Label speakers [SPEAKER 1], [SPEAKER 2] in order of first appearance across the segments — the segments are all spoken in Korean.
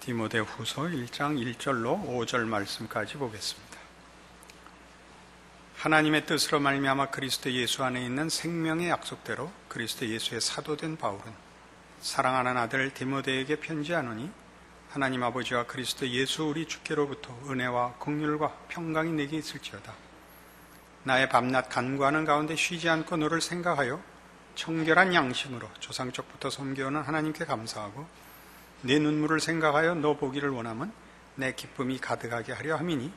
[SPEAKER 1] 디모데후서 1장 1절로 5절 말씀까지 보겠습니다. 하나님의 뜻으로 말미암아 그리스도 예수 안에 있는 생명의 약속대로 그리스도 예수의 사도된 바울은 사랑하는 아들 디모데에게 편지하노니 하나님 아버지와 그리스도 예수 우리 주께로부터 은혜와 긍휼과 평강이 내게 있을지어다. 나의 밤낮 간구하는 가운데 쉬지 않고 너를 생각하여 청결한 양심으로 조상적부터 섬겨오는 하나님께 감사하고 내 눈물을 생각하여 너 보기를 원하면 내 기쁨이 가득하게 하려 함이니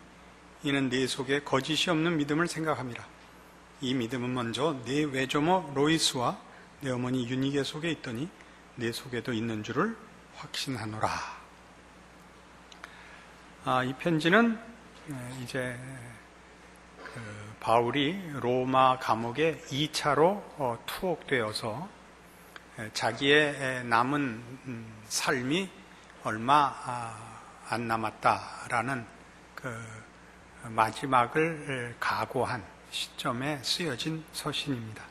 [SPEAKER 1] 이는 내 속에 거짓이 없는 믿음을 생각함이라. 이 믿음은 먼저 내 외조모 로이스와 내 어머니 유니게 속에 있더니 내 속에도 있는 줄을 확신하노라. 이 편지는 이제 바울이 로마 감옥에 2차로 투옥되어서 자기의 남은 삶이 얼마 안 남았다라는 그 마지막을 각오한 시점에 쓰여진 서신입니다.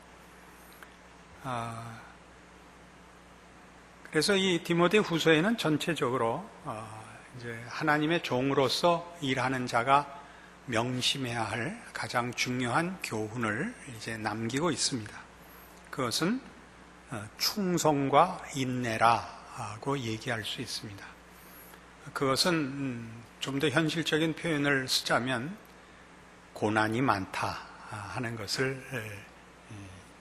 [SPEAKER 1] 그래서 이 디모데 후서에는 전체적으로 이제 하나님의 종으로서 일하는 자가 명심해야 할 가장 중요한 교훈을 이제 남기고 있습니다. 그것은 충성과 인내라고 얘기할 수 있습니다. 그것은 좀 더 현실적인 표현을 쓰자면 고난이 많다 하는 것을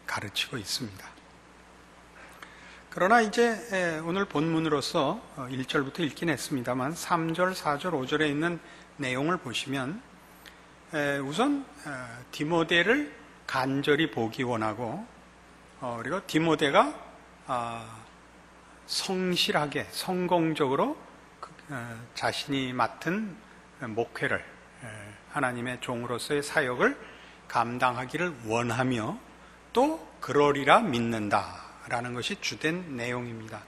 [SPEAKER 1] 가르치고 있습니다. 그러나 이제 오늘 본문으로서 1절부터 읽긴 했습니다만 3절, 4절, 5절에 있는 내용을 보시면 우선 디모데를 간절히 보기 원하고 그리고 디모데가 성실하게 성공적으로 자신이 맡은 목회를 하나님의 종으로서의 사역을 감당하기를 원하며 또 그러리라 믿는다라는 것이 주된 내용입니다.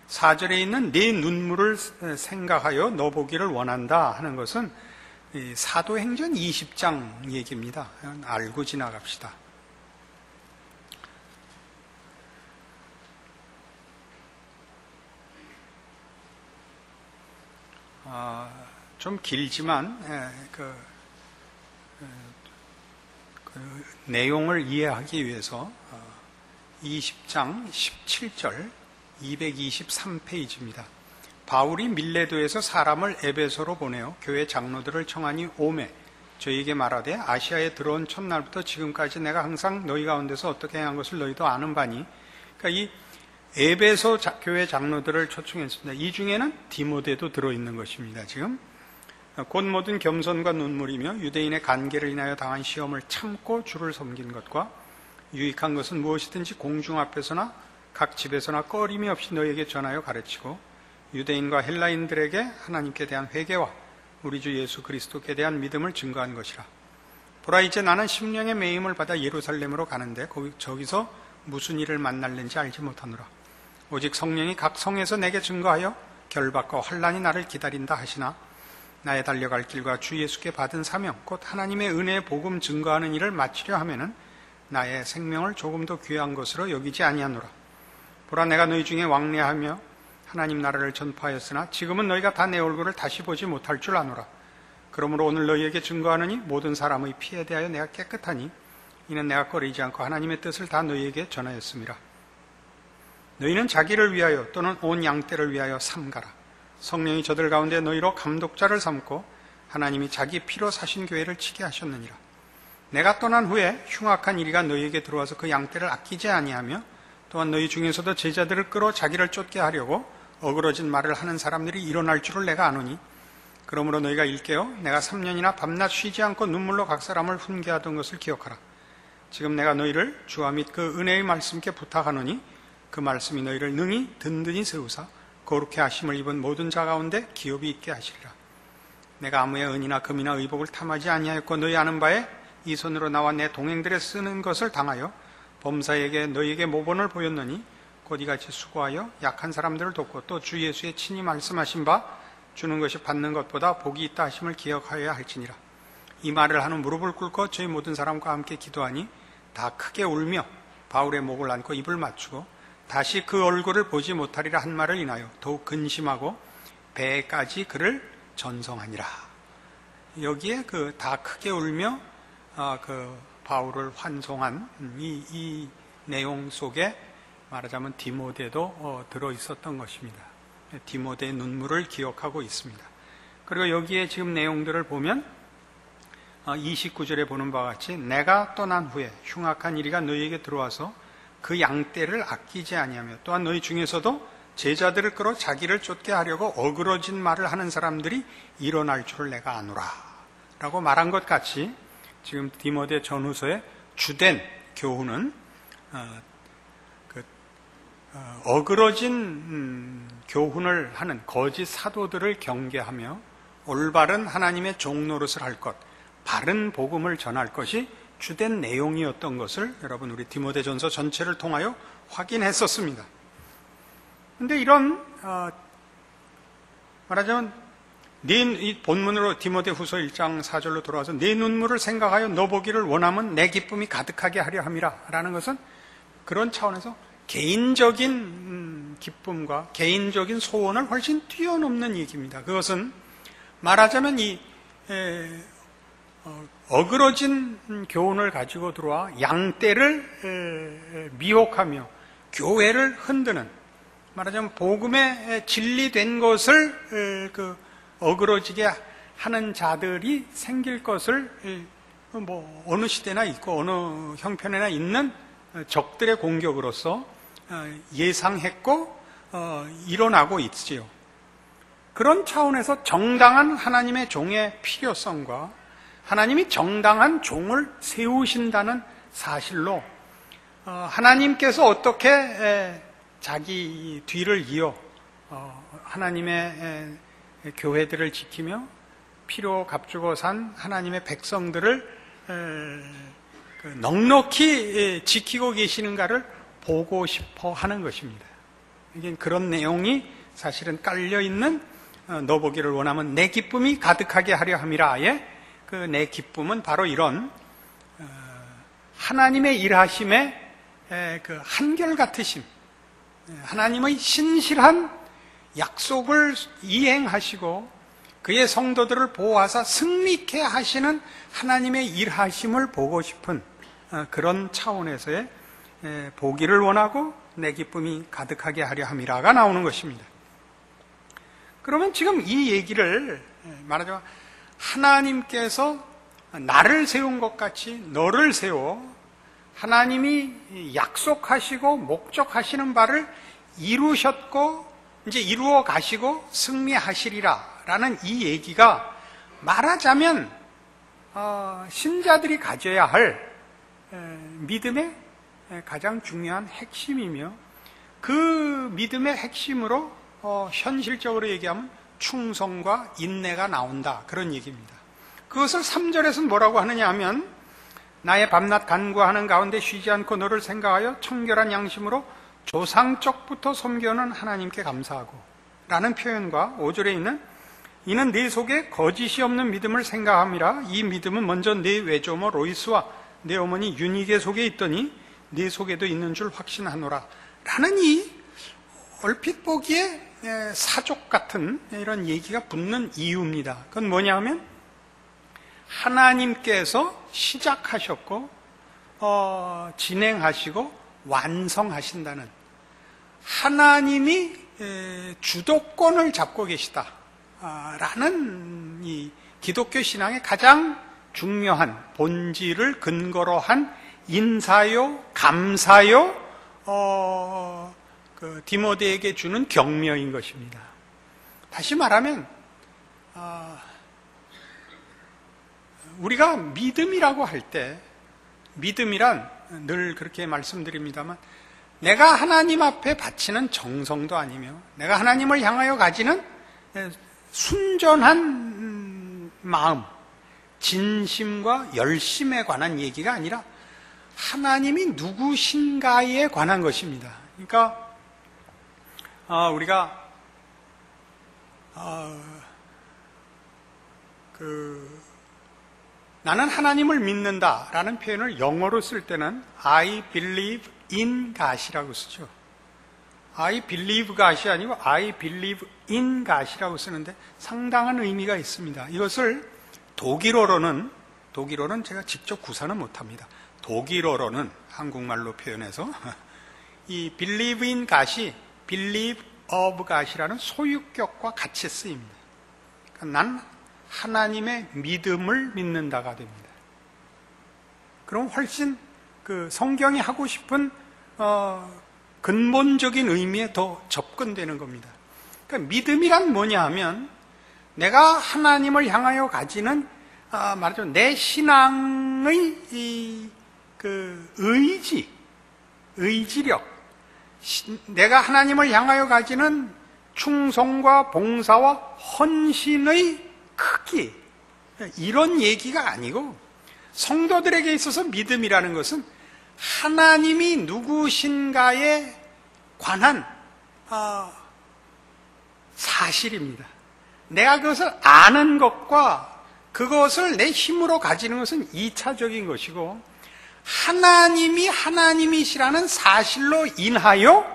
[SPEAKER 1] 4절에 있는 네 눈물을 생각하여 너 보기를 원한다 하는 것은 사도행전 20장 얘기입니다. 알고 지나갑시다. 좀 길지만 그 내용을 이해하기 위해서 20장 17절 223페이지입니다. 바울이 밀레도에서 사람을 에베소로 보내어 교회 장로들을 청하니 오매 저희에게 말하되 아시아에 들어온 첫날부터 지금까지 내가 항상 너희 가운데서 어떻게 행한 것을 너희도 아는 바니. 그러니까 이 에베소 교회 장로들을 초청했습니다. 이 중에는 디모데도 들어있는 것입니다. 지금 곧 모든 겸손과 눈물이며 유대인의 간계를 인하여 당한 시험을 참고 주를 섬긴 것과 유익한 것은 무엇이든지 공중 앞에서나 각 집에서나 꺼림이 없이 너희에게 전하여 가르치고 유대인과 헬라인들에게 하나님께 대한 회개와 우리 주 예수 그리스도께 대한 믿음을 증거한 것이라. 보라 이제 나는 심령의 매임을 받아 예루살렘으로 가는데 저기서 무슨 일을 만날는지 알지 못하노라. 오직 성령이 각 성에서 내게 증거하여 결박과 환난이 나를 기다린다 하시나 나의 달려갈 길과 주 예수께 받은 사명 곧 하나님의 은혜의 복음 증거하는 일을 마치려 하면은 나의 생명을 조금 더 귀한 것으로 여기지 아니하노라. 보라 내가 너희 중에 왕래하며 하나님 나라를 전파하였으나 지금은 너희가 다 내 얼굴을 다시 보지 못할 줄 아노라. 그러므로 오늘 너희에게 증거하느니 모든 사람의 피에 대하여 내가 깨끗하니 이는 내가 꺼리지 않고 하나님의 뜻을 다 너희에게 전하였음이라. 너희는 자기를 위하여 또는 온 양떼를 위하여 삼가라. 성령이 저들 가운데 너희로 감독자를 삼고 하나님이 자기 피로 사신 교회를 치게 하셨느니라. 내가 떠난 후에 흉악한 이리가 너희에게 들어와서 그 양떼를 아끼지 아니하며 또한 너희 중에서도 제자들을 끌어 자기를 쫓게 하려고 어그러진 말을 하는 사람들이 일어날 줄을 내가 아노니 그러므로 너희가 일깨어 내가 3년이나 밤낮 쉬지 않고 눈물로 각 사람을 훈계하던 것을 기억하라. 지금 내가 너희를 주와 및 그 은혜의 말씀께 부탁하노니 그 말씀이 너희를 능히 든든히 세우사 거룩해 하심을 입은 모든 자 가운데 기업이 있게 하시리라. 내가 아무의 은이나 금이나 의복을 탐하지 아니하였고 너희 아는 바에 이 손으로 나와 내 동행들에 쓰는 것을 당하여 범사에게 너희에게 모본을 보였느니 곧 이같이 수고하여 약한 사람들을 돕고 또 주 예수의 친히 말씀하신 바 주는 것이 받는 것보다 복이 있다 하심을 기억하여야 할지니라. 이 말을 하는 무릎을 꿇고 저희 모든 사람과 함께 기도하니 다 크게 울며 바울의 목을 안고 입을 맞추고 다시 그 얼굴을 보지 못하리라 한 말을 인하여 더욱 근심하고 배까지 그를 전성하니라. 여기에 그 다 크게 울며 그 바울을 환송한 이 내용 속에 말하자면 디모데도 들어 있었던 것입니다. 디모데의 눈물을 기억하고 있습니다. 그리고 여기에 지금 내용들을 보면 29절에 보는 바와 같이 내가 떠난 후에 흉악한 이리가 너희에게 들어와서 그 양떼를 아끼지 아니하며 또한 너희 중에서도 제자들을 끌어 자기를 쫓게 하려고 어그러진 말을 하는 사람들이 일어날 줄을 내가 아노라 라고 말한 것 같이 지금 디모데 전후서의 주된 교훈은 어그러진 교훈을 하는 거짓 사도들을 경계하며 올바른 하나님의 종노릇을 할 것, 바른 복음을 전할 것이 주된 내용이었던 것을 여러분 우리 디모데전서 전체를 통하여 확인했었습니다. 그런데 이런 말하자면 이 본문으로 디모데후서 1장 4절로 돌아와서 내 눈물을 생각하여 너 보기를 원하면 내 기쁨이 가득하게 하려 함이라 라는 것은 그런 차원에서 개인적인 기쁨과 개인적인 소원을 훨씬 뛰어넘는 얘기입니다. 그것은 말하자면 이 어그러진 교훈을 가지고 들어와 양떼를 미혹하며 교회를 흔드는 말하자면 복음에 진리된 것을 어그러지게 하는 자들이 생길 것을 뭐 어느 시대나 있고 어느 형편에나 있는 적들의 공격으로서 예상했고 일어나고 있지요. 그런 차원에서 정당한 하나님의 종의 필요성과 하나님이 정당한 종을 세우신다는 사실로 하나님께서 어떻게 자기 뒤를 이어 하나님의 교회들을 지키며 피로 값주고 산 하나님의 백성들을 넉넉히 지키고 계시는가를 보고 싶어 하는 것입니다. 이게 그런 내용이 사실은 깔려있는 너 보기를 원하면 내 기쁨이 가득하게 하려 함이라의 그 내 기쁨은 바로 이런 하나님의 일하심의 그 한결같으심, 하나님의 신실한 약속을 이행하시고 그의 성도들을 보호하사 승리케 하시는 하나님의 일하심을 보고 싶은 그런 차원에서의 보기를 원하고 내 기쁨이 가득하게 하려 함이라가 나오는 것입니다. 그러면 지금 이 얘기를 말하자면 하나님께서 나를 세운 것 같이 너를 세워 하나님이 약속하시고 목적하시는 바를 이루셨고 이제 이루어 가시고 승리하시리라 라는 이 얘기가 말하자면 신자들이 가져야 할 믿음의 가장 중요한 핵심이며 그 믿음의 핵심으로 현실적으로 얘기하면 충성과 인내가 나온다 그런 얘기입니다. 그것을 3절에서는 뭐라고 하느냐 하면 나의 밤낮 간구하는 가운데 쉬지 않고 너를 생각하여 청결한 양심으로 조상적부터 섬겨오는 하나님께 감사하고 라는 표현과 5절에 있는 이는 네 속에 거짓이 없는 믿음을 생각함이라 이 믿음은 먼저 네 외조모 로이스와 내 어머니 유니게 속에 있더니 네 속에도 있는 줄 확신하노라 라는 이 얼핏 보기에 사족 같은 이런 얘기가 붙는 이유입니다. 그건 뭐냐 하면 하나님께서 시작하셨고 진행하시고 완성하신다는 하나님이 주도권을 잡고 계시다 라는 이 기독교 신앙의 가장 중요한 본질을 근거로 한 인사요, 감사요, 디모데에게 주는 격려인 것입니다. 다시 말하면 우리가 믿음이라고 할 때 믿음이란 늘 그렇게 말씀드립니다만 내가 하나님 앞에 바치는 정성도 아니며 내가 하나님을 향하여 가지는 순전한 마음, 진심과 열심에 관한 얘기가 아니라 하나님이 누구신가에 관한 것입니다. 그러니까 우리가 나는 하나님을 믿는다라는 표현을 영어로 쓸 때는 I believe in God이라고 쓰죠. I believe God이 아니고 I believe in God이라고 쓰는데 상당한 의미가 있습니다. 이것을 독일어로는 제가 직접 구사는 못합니다. 독일어로는 한국말로 표현해서 이 believe in God이 believe of God이라는 소유격과 같이 쓰입니다. 그러니까 난 하나님의 믿음을 믿는다가 됩니다. 그럼 훨씬 그 성경이 하고 싶은 근본적인 의미에 더 접근되는 겁니다. 그러니까 믿음이란 뭐냐 하면 내가 하나님을 향하여 가지는 말하자면 내 신앙의 그 의지력, 내가 하나님을 향하여 가지는 충성과 봉사와 헌신의 크기, 이런 얘기가 아니고 성도들에게 있어서 믿음이라는 것은 하나님이 누구신가에 관한 사실입니다. 내가 그것을 아는 것과 그것을 내 힘으로 가지는 것은 2차적인 것이고, 하나님이 하나님이시라는 사실로 인하여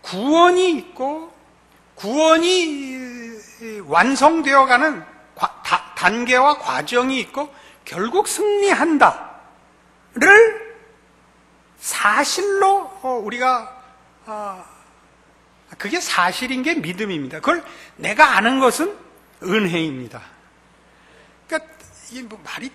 [SPEAKER 1] 구원이 있고 구원이 완성되어가는 단계와 과정이 있고 결국 승리한다를 사실로 우리가 그게 사실인 게 믿음입니다. 그걸 내가 아는 것은 은혜입니다. 그러니까 이게 뭐 말이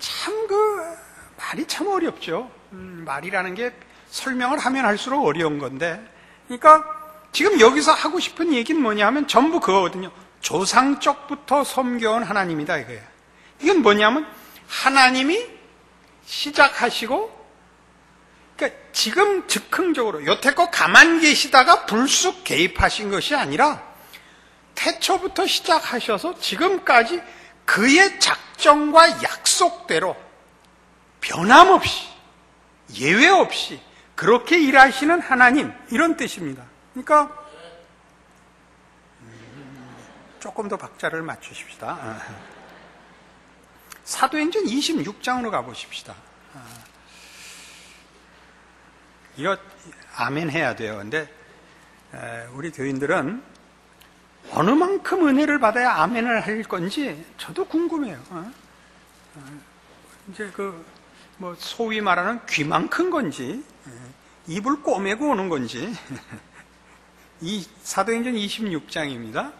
[SPEAKER 1] 참 어렵죠. 말이라는 게 설명을 하면 할수록 어려운 건데, 그러니까 지금 여기서 하고 싶은 얘기는 뭐냐 하면 전부 그거거든요. 조상적부터 섬겨온 하나님이다 이거예요. 이건 뭐냐면 하나님이 시작하시고, 그러니까 지금 즉흥적으로 여태껏 가만 계시다가 불쑥 개입하신 것이 아니라 태초부터 시작하셔서 지금까지 그의 작정과 약속대로 변함없이 예외 없이 그렇게 일하시는 하나님, 이런 뜻입니다. 그러니까 조금 더 박자를 맞추십시다. 사도행전 26장으로 가보십시다. 이거 아멘 해야 돼요. 근데 우리 교인들은 어느 만큼 은혜를 받아야 아멘을 할 건지 저도 궁금해요. 이제 뭐 소위 말하는 귀만 큰 건지 입을 꼬매고 오는 건지. 이 사도행전 26장입니다.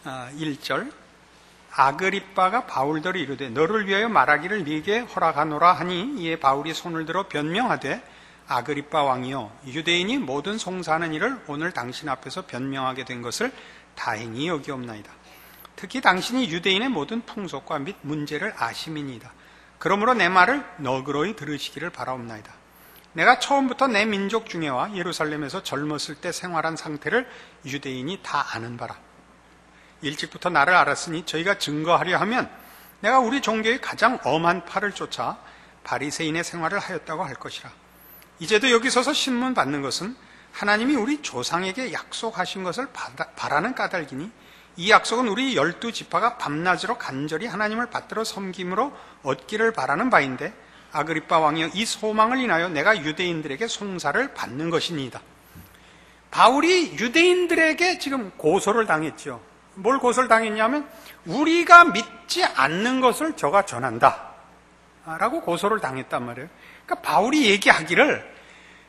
[SPEAKER 1] 1절. 아그리빠가 바울더러 이르되 너를 위하여 말하기를 네게 허락하노라 하니 이에 바울이 손을 들어 변명하되 아그리빠 왕이여, 유대인이 모든 송사하는 일을 오늘 당신 앞에서 변명하게 된 것을 다행히 여기옵나이다. 특히 당신이 유대인의 모든 풍속과 및 문제를 아심이니이다. 그러므로 내 말을 너그러이 들으시기를 바라옵나이다. 내가 처음부터 내 민족 중에와 예루살렘에서 젊었을 때 생활한 상태를 유대인이 다 아는 바라. 일찍부터 나를 알았으니 저희가 증거하려 하면 내가 우리 종교의 가장 엄한 팔을 쫓아 바리새인의 생활을 하였다고 할 것이라. 이제도 여기 서서 신문 받는 것은 하나님이 우리 조상에게 약속하신 것을 바라는 까닭이니 이 약속은 우리 12지파가 밤낮으로 간절히 하나님을 받들어 섬김으로 얻기를 바라는 바인데 아그리빠 왕이여, 이 소망을 인하여 내가 유대인들에게 송사를 받는 것이니이다. 바울이 유대인들에게 지금 고소를 당했죠. 뭘 고소를 당했냐면 우리가 믿지 않는 것을 저가 전한다 라고 고소를 당했단 말이에요. 그러니까 바울이 얘기하기를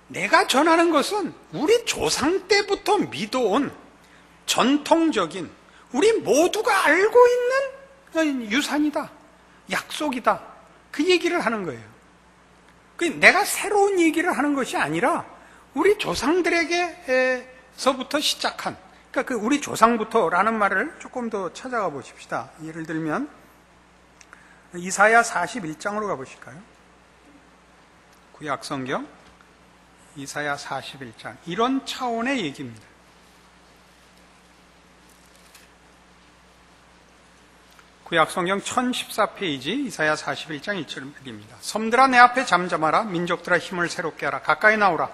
[SPEAKER 1] 내가 전하는 것은 우리 조상 때부터 믿어온 전통적인 우리 모두가 알고 있는 유산이다, 약속이다, 그 얘기를 하는 거예요. 내가 새로운 얘기를 하는 것이 아니라 우리 조상들에게서부터 시작한, 그러니까 우리 조상부터라는 말을 조금 더 찾아가 보십시다. 예를 들면 이사야 41장으로 가보실까요? 구약성경 이사야 41장, 이런 차원의 얘기입니다. 구약성경 1014페이지 이사야 41장 1절입니다. 섬들아 내 앞에 잠잠하라, 민족들아 힘을 새롭게 하라, 가까이 나오라,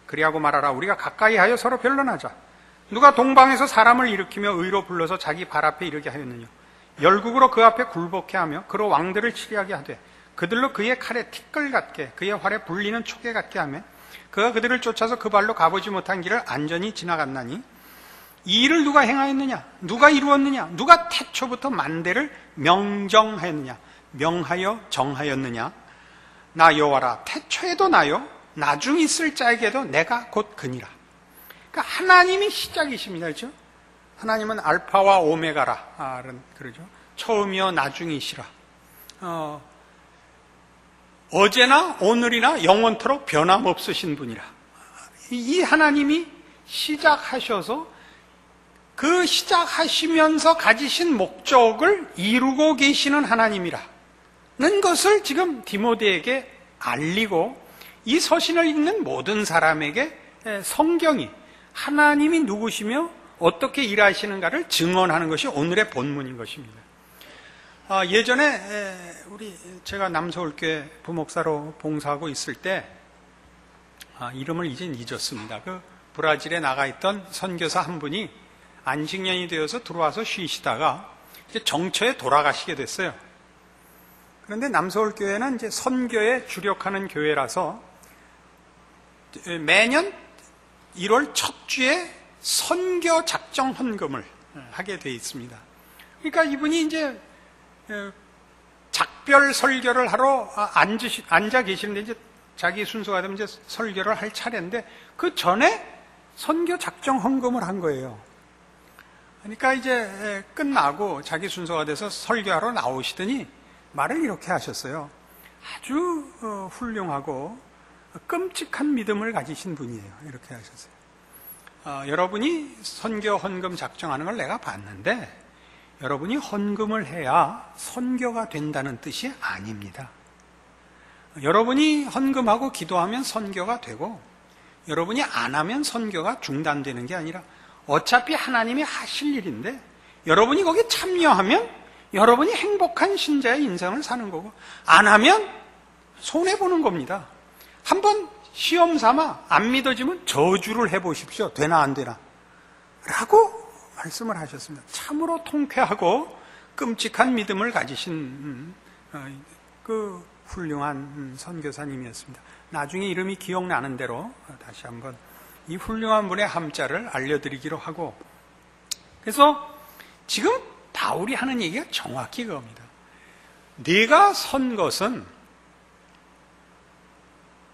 [SPEAKER 1] 그리하고 말하라, 우리가 가까이 하여 서로 변론하자. 누가 동방에서 사람을 일으키며 의로 불러서 자기 발 앞에 이르게 하였느냐. 열국으로 그 앞에 굴복해 하며 그로 왕들을 치리하게 하되 그들로 그의 칼에 티끌 같게 그의 활에 불리는 촉에 같게 하며 그가 그들을 쫓아서 그 발로 가보지 못한 길을 안전히 지나갔나니 이 일을 누가 행하였느냐? 누가 이루었느냐? 누가 태초부터 만대를 명정하였느냐? 명하여 정하였느냐? 나 여호와라. 태초에도 나요, 나중 있을 자에게도 내가 곧 그니라. 그러니까 하나님이 시작이십니다. 그렇죠? 하나님은 알파와 오메가라. 그러죠. 처음이요 나중이시라. 어제나 오늘이나 영원토록 변함없으신 분이라. 이 하나님이 시작하셔서 그 시작하시면서 가지신 목적을 이루고 계시는 하나님이라는 것을 지금 디모데에게 알리고, 이 서신을 읽는 모든 사람에게 성경이 하나님이 누구시며 어떻게 일하시는가를 증언하는 것이 오늘의 본문인 것입니다. 예전에 제가 남서울교회 부목사로 봉사하고 있을 때, 이름을 이젠 잊었습니다. 그 브라질에 나가 있던 선교사 한 분이 안식년이 되어서 들어와서 쉬시다가 이제 정처에 돌아가시게 됐어요. 그런데 남서울교회는 이제 선교에 주력하는 교회라서 매년 1월 첫 주에 선교 작정 헌금을 하게 돼 있습니다. 그러니까 이분이 이제 작별 설교를 하러 앉아 계시는데, 이제 자기 순서가 되면 이제 설교를 할 차례인데, 그 전에 선교 작정 헌금을 한 거예요. 그러니까 이제 끝나고 자기 순서가 돼서 설교하러 나오시더니 말을 이렇게 하셨어요. 아주 훌륭하고 끔찍한 믿음을 가지신 분이에요. 이렇게 하셨어요. 여러분이 선교 헌금 작정하는 걸 내가 봤는데, 여러분이 헌금을 해야 선교가 된다는 뜻이 아닙니다. 여러분이 헌금하고 기도하면 선교가 되고, 여러분이 안 하면 선교가 중단되는 게 아니라 어차피 하나님이 하실 일인데, 여러분이 거기에 참여하면 여러분이 행복한 신자의 인생을 사는 거고, 안 하면 손해보는 겁니다. 한번 시험 삼아 안 믿어지면 저주를 해보십시오. 되나 안 되나 라고 말씀을 하셨습니다. 참으로 통쾌하고 끔찍한 믿음을 가지신 그 훌륭한 선교사님이었습니다. 나중에 이름이 기억나는 대로 다시 한번 이 훌륭한 분의 함자를 알려드리기로 하고, 그래서 지금 바울이 하는 얘기가 정확히 그겁니다. 네가 선 것은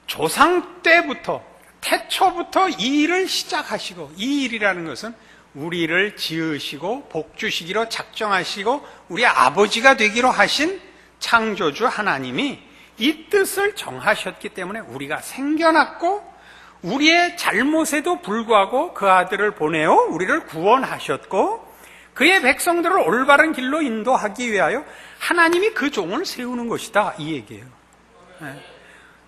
[SPEAKER 1] 조상 때부터, 태초부터 이 일을 시작하시고, 이 일이라는 것은 우리를 지으시고 복주시기로 작정하시고 우리 아버지가 되기로 하신 창조주 하나님이 이 뜻을 정하셨기 때문에 우리가 생겨났고, 우리의 잘못에도 불구하고 그 아들을 보내어 우리를 구원하셨고, 그의 백성들을 올바른 길로 인도하기 위하여 하나님이 그 종을 세우는 것이다, 이 얘기예요.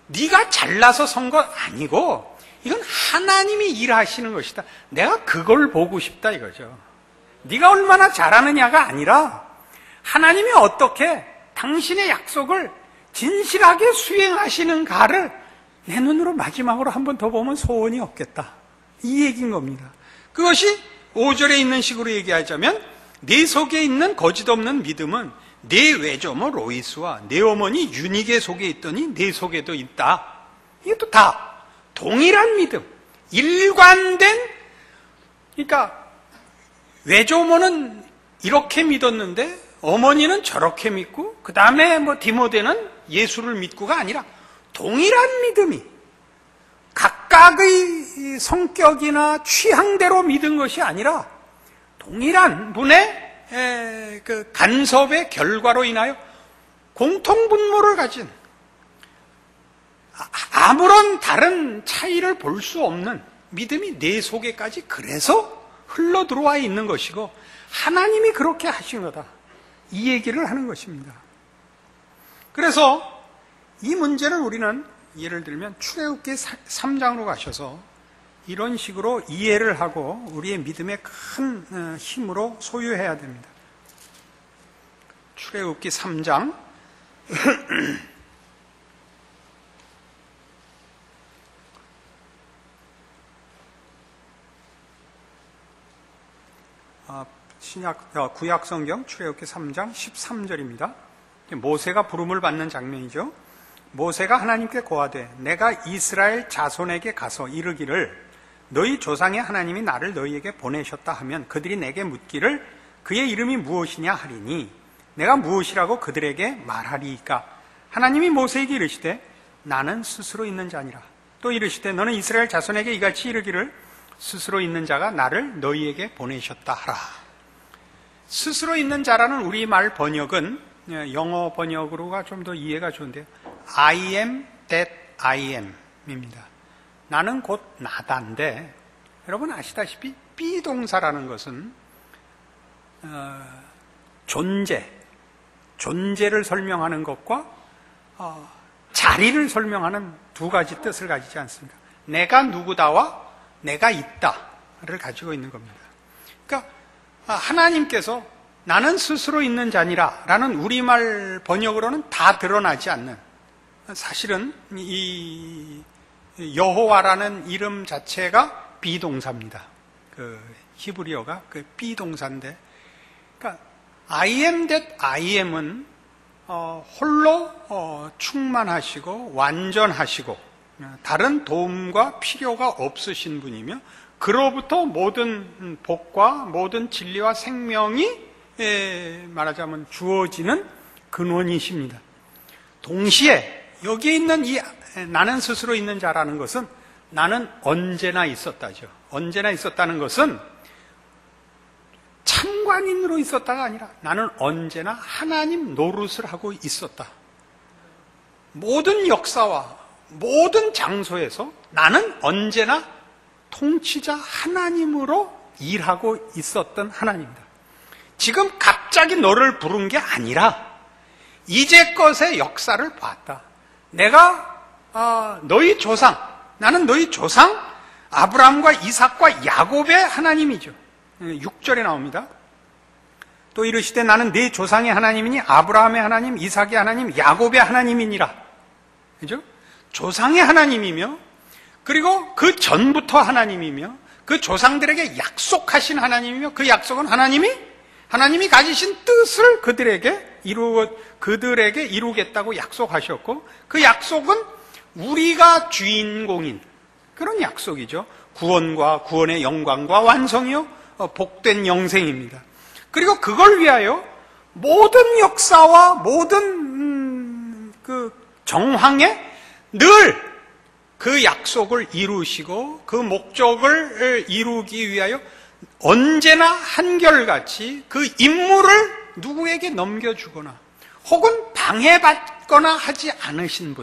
[SPEAKER 1] 네가 잘나서 선 것 아니고 이건 하나님이 일하시는 것이다. 내가 그걸 보고 싶다 이거죠. 네가 얼마나 잘하느냐가 아니라 하나님이 어떻게 당신의 약속을 진실하게 수행하시는가를 내 눈으로 마지막으로 한 번 더 보면 소원이 없겠다, 이 얘기인 겁니다. 그것이 5절에 있는 식으로 얘기하자면, 네 속에 있는 거짓 없는 믿음은 네 외조모 로이스와 네 어머니 유니게 속에 있더니 네 속에도 있다. 이것도 다 동일한 믿음, 일관된, 그러니까 외조모는 이렇게 믿었는데 어머니는 저렇게 믿고, 그 다음에 디모데는 예수를 믿고가 아니라 동일한 믿음이 각각의 성격이나 취향대로 믿은 것이 아니라 동일한 분의 그 간섭의 결과로 인하여 공통분모를 가진, 아무런 다른 차이를 볼 수 없는 믿음이 내 속에까지 그래서 흘러 들어와 있는 것이고, 하나님이 그렇게 하신 거다, 이 얘기를 하는 것입니다. 그래서 이 문제를 우리는 예를 들면 출애굽기 3장으로 가셔서 이런 식으로 이해를 하고 우리의 믿음의 큰 힘으로 소유해야 됩니다. 출애굽기 3장 구약성경 출애굽기 3장 13절입니다. 모세가 부름을 받는 장면이죠. 모세가 하나님께 고하되 내가 이스라엘 자손에게 가서 이르기를 너희 조상의 하나님이 나를 너희에게 보내셨다 하면 그들이 내게 묻기를 그의 이름이 무엇이냐 하리니 내가 무엇이라고 그들에게 말하리이까. 하나님이 모세에게 이르시되 나는 스스로 있는 자니라. 또 이르시되 너는 이스라엘 자손에게 이같이 이르기를 스스로 있는 자가 나를 너희에게 보내셨다 하라. 스스로 있는 자라는 우리말 번역은 영어 번역으로가 좀 더 이해가 좋은데요. I am that I am 입니다. 나는 곧 나다인데, 여러분 아시다시피 비동사라는 것은 존재를 설명하는 것과 자리를 설명하는 두 가지 뜻을 가지지 않습니까? 내가 누구다와 내가 있다를 가지고 있는 겁니다. 그러니까 하나님께서 나는 스스로 있는 자니라 라는 우리말 번역으로는 다 드러나지 않는, 사실은 이 여호와라는 이름 자체가 비동사입니다. 그 히브리어가 그 비동사인데, 그러니까 I am that I am은 홀로 충만하시고 완전하시고 다른 도움과 필요가 없으신 분이며 그로부터 모든 복과 모든 진리와 생명이 말하자면 주어지는 근원이십니다. 동시에 여기에 있는 이 나는 스스로 있는 자라는 것은 나는 언제나 있었다죠. 언제나 있었다는 것은 참관인으로 있었다가 아니라 나는 언제나 하나님 노릇을 하고 있었다. 모든 역사와 모든 장소에서 나는 언제나 통치자 하나님으로 일하고 있었던 하나님이다. 지금 갑자기 너를 부른 게 아니라 이제껏의 역사를 봤다. 내가 너희 조상, 나는 너희 조상 아브라함과 이삭과 야곱의 하나님이죠. 6절에 나옵니다. 또 이르시되 나는 네 조상의 하나님이니 아브라함의 하나님, 이삭의 하나님, 야곱의 하나님이니라. 그죠? 조상의 하나님이며, 그리고 그 전부터 하나님이며, 그 조상들에게 약속하신 하나님이며, 그 약속은 하나님이 가지신 뜻을 그들에게 이루겠다고 약속하셨고, 그 약속은 우리가 주인공인 그런 약속이죠. 구원과 구원의 영광과 완성이요 복된 영생입니다. 그리고 그걸 위하여 모든 역사와 모든 그 정황에 늘 그 약속을 이루시고 그 목적을 이루기 위하여 언제나 한결같이 그 임무를 누구에게 넘겨주거나 혹은 방해받거나 하지 않으신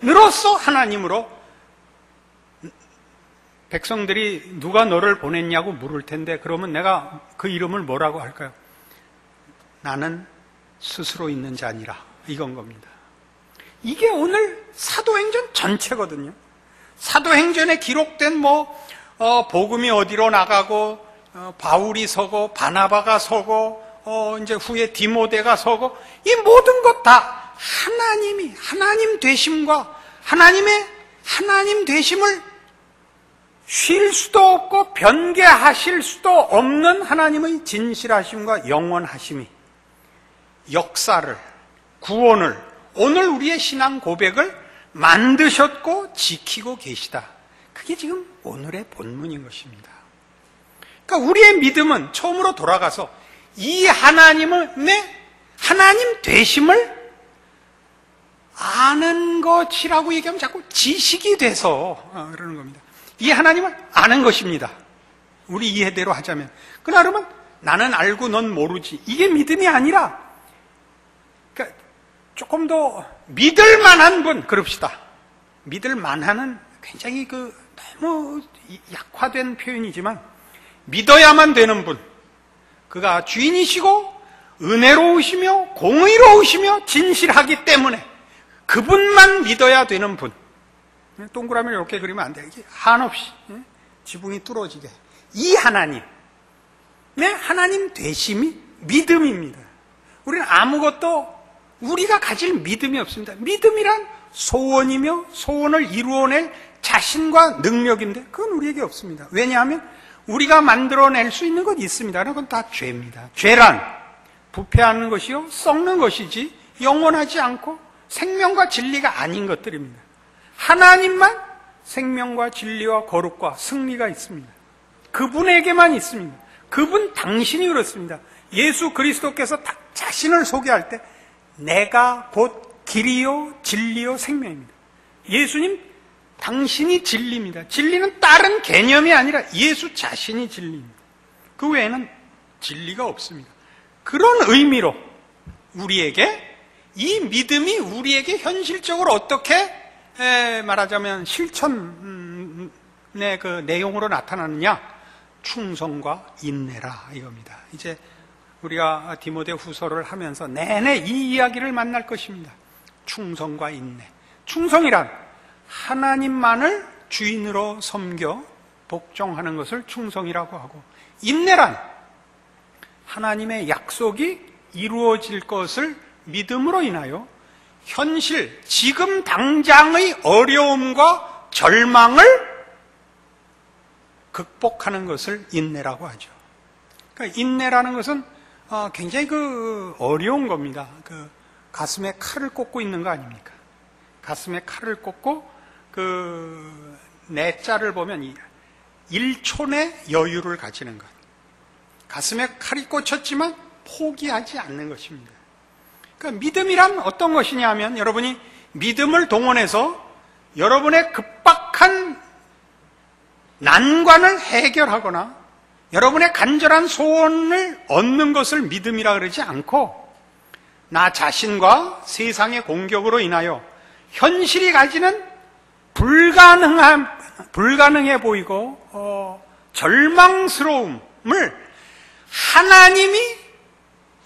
[SPEAKER 1] 분으로서 하나님으로 백성들이 누가 너를 보냈냐고 물을 텐데 그러면 내가 그 이름을 뭐라고 할까요? 나는 스스로 있는 자니라, 이건 겁니다. 이게 오늘 사도행전 전체거든요. 사도행전에 기록된 복음이 어디로 나가고 바울이 서고 바나바가 서고 이제 후에 디모데가 서고 이 모든 것 다 하나님이 하나님 되심과 하나님의 하나님 되심을 쉴 수도 없고 변개하실 수도 없는 하나님의 진실하심과 영원하심이 역사를, 구원을, 오늘 우리의 신앙 고백을 만드셨고 지키고 계시다. 그게 지금 오늘의 본문인 것입니다. 그러니까 우리의 믿음은 처음으로 돌아가서 이 하나님의 하나님 되심을 아는 것이라고 얘기하면 자꾸 지식이 돼서 그러는 겁니다. 이 하나님을 아는 것입니다. 우리 이해대로 하자면. 그러면 나는 알고 넌 모르지. 이게 믿음이 아니라, 그러니까 조금 더 믿을 만한 분, 그럽시다. 믿을 만한은 굉장히 너무 약화된 표현이지만, 믿어야만 되는 분. 그가 주인이시고, 은혜로우시며, 공의로우시며, 진실하기 때문에, 그분만 믿어야 되는 분. 동그라미를 이렇게 그리면 안 돼. 이게 한없이 지붕이 뚫어지게. 이 하나님, 하나님 되심이 믿음입니다. 우리는 아무것도 우리가 가질 믿음이 없습니다. 믿음이란 소원이며 소원을 이루어낼 자신과 능력인데 그건 우리에게 없습니다. 왜냐하면 우리가 만들어낼 수 있는 건 있습니다. 그건 다 죄입니다. 죄란 부패하는 것이요 썩는 것이지 영원하지 않고 생명과 진리가 아닌 것들입니다. 하나님만 생명과 진리와 거룩과 승리가 있습니다. 그분에게만 있습니다. 그분 당신이 그렇습니다. 예수 그리스도께서 자신을 소개할 때 내가 곧 길이요 진리요 생명입니다. 예수님 당신이 진리입니다. 진리는 다른 개념이 아니라 예수 자신이 진리입니다. 그 외에는 진리가 없습니다. 그런 의미로 우리에게 이 믿음이 우리에게 현실적으로 어떻게 말하자면 실천의 그 내용으로 나타나느냐? 충성과 인내라 이겁니다. 이제 우리가 디모데 후서를 하면서 내내 이 이야기를 만날 것입니다. 충성과 인내. 충성이란 하나님만을 주인으로 섬겨 복종하는 것을 충성이라고 하고, 인내란 하나님의 약속이 이루어질 것을 믿음으로 인하여 현실, 지금 당장의 어려움과 절망을 극복하는 것을 인내라고 하죠. 그러니까 인내라는 것은 굉장히 어려운 겁니다. 가슴에 칼을 꽂고 있는 거 아닙니까? 가슴에 칼을 꽂고 내자를 보면 1초 내 여유를 가지는 것. 가슴에 칼이 꽂혔지만 포기하지 않는 것입니다. 그러니까 믿음이란 어떤 것이냐 하면, 여러분이 믿음을 동원해서 여러분의 급박한 난관을 해결하거나 여러분의 간절한 소원을 얻는 것을 믿음이라 그러지 않고, 나 자신과 세상의 공격으로 인하여 현실이 가지는 불가능해 보이고 절망스러움을 하나님이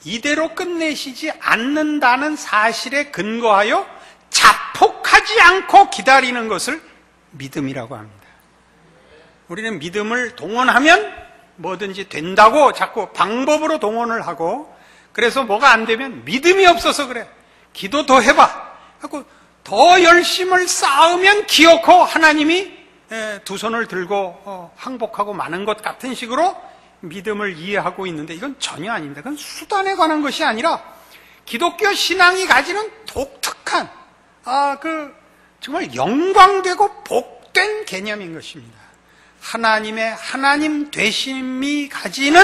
[SPEAKER 1] 이대로 끝내시지 않는다는 사실에 근거하여 자폭하지 않고 기다리는 것을 믿음이라고 합니다. 우리는 믿음을 동원하면 뭐든지 된다고 자꾸 방법으로 동원을 하고, 그래서 뭐가 안 되면 믿음이 없어서 그래, 기도 더 해봐 하고 더 열심을 쌓으면 기어코 하나님이 두 손을 들고 항복하고 마는 것 같은 식으로 믿음을 이해하고 있는데, 이건 전혀 아닙니다. 그건 수단에 관한 것이 아니라 기독교 신앙이 가지는 독특한 정말 영광되고 복된 개념인 것입니다. 하나님의 하나님 되심이 가지는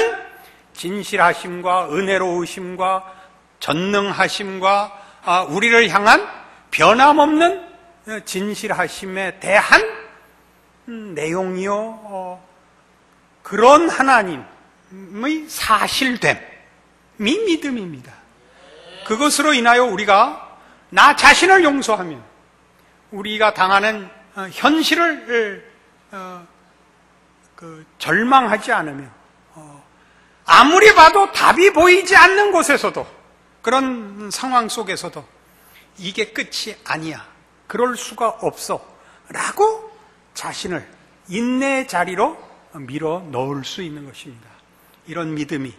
[SPEAKER 1] 진실하심과 은혜로우심과 전능하심과 우리를 향한 변함없는 진실하심에 대한 내용이요, 그런 하나님의 사실됨이 믿음입니다. 그것으로 인하여 우리가 나 자신을 용서하면 우리가 당하는 현실을 절망하지 않으며, 아무리 봐도 답이 보이지 않는 곳에서도, 그런 상황 속에서도 이게 끝이 아니야, 그럴 수가 없어 라고 자신을 인내의 자리로 밀어 넣을 수 있는 것입니다. 이런 믿음이,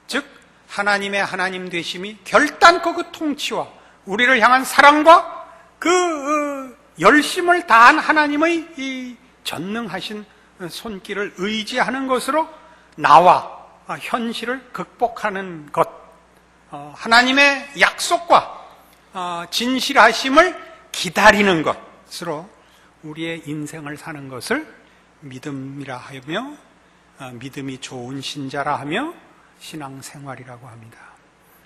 [SPEAKER 1] 즉 하나님의 하나님 되심이 결단코 그 통치와 우리를 향한 사랑과 열심을 다한 하나님의 이 전능하신 손길을 의지하는 것으로 나와 현실을 극복하는 것, 하나님의 약속과 진실하심을 기다리는 것으로 우리의 인생을 사는 것을 믿음이라 하며, 믿음이 좋은 신자라 하며 신앙생활이라고 합니다.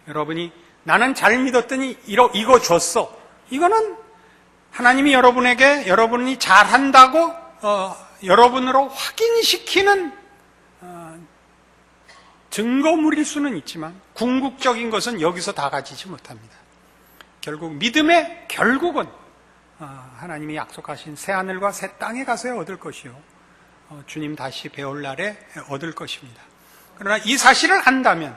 [SPEAKER 1] 여러분이 나는 잘 믿었더니 이거 줬어, 이거는 하나님이 여러분에게 여러분이 잘한다고 여러분으로 확인시키는 증거물일 수는 있지만, 궁극적인 것은 여기서 다 가지지 못합니다. 결국 믿음의 결국은 하나님이 약속하신 새하늘과 새 땅에 가서야 얻을 것이요, 주님 다시 배울 날에 얻을 것입니다. 그러나 이 사실을 안다면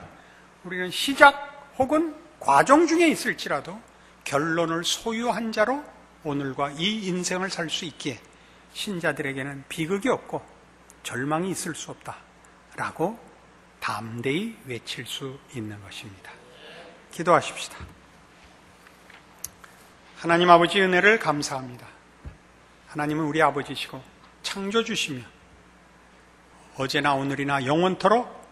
[SPEAKER 1] 우리는 시작 혹은 과정 중에 있을지라도 결론을 소유한 자로 오늘과 이 인생을 살 수 있기에 신자들에게는 비극이 없고 절망이 있을 수 없다라고 담대히 외칠 수 있는 것입니다. 기도하십시다. 하나님 아버지, 은혜를 감사합니다. 하나님은 우리 아버지시고 창조주시며 어제나 오늘이나 영원토록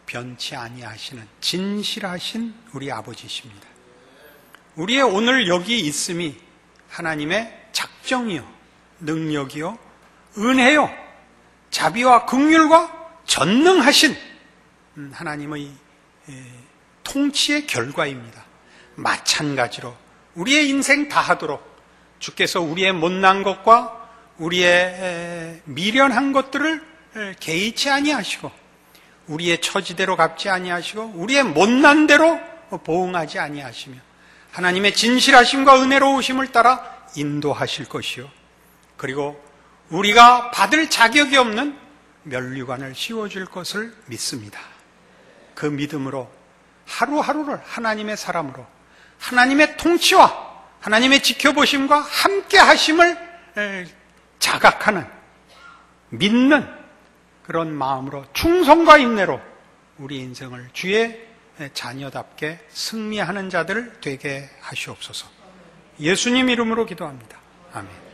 [SPEAKER 1] 변치 아니하시는 진실하신 우리 아버지십니다. 우리의 오늘 여기 있음이 하나님의 작정이요, 능력이요, 은혜요, 자비와 긍휼과 전능하신 하나님의 통치의 결과입니다. 마찬가지로 우리의 인생 다하도록 주께서 우리의 못난 것과 우리의 미련한 것들을 개의치 아니하시고 우리의 처지대로 갚지 아니하시고 우리의 못난 대로 보응하지 아니하시며 하나님의 진실하심과 은혜로우심을 따라 인도하실 것이요, 그리고 우리가 받을 자격이 없는 면류관을 씌워줄 것을 믿습니다. 그 믿음으로 하루하루를 하나님의 사람으로 하나님의 통치와 하나님의 지켜보심과 함께 하심을 자각하는, 믿는 그런 마음으로 충성과 인내로 우리 인생을 주의 자녀답게 승리하는 자들 되게 하시옵소서. 예수님 이름으로 기도합니다. 아멘.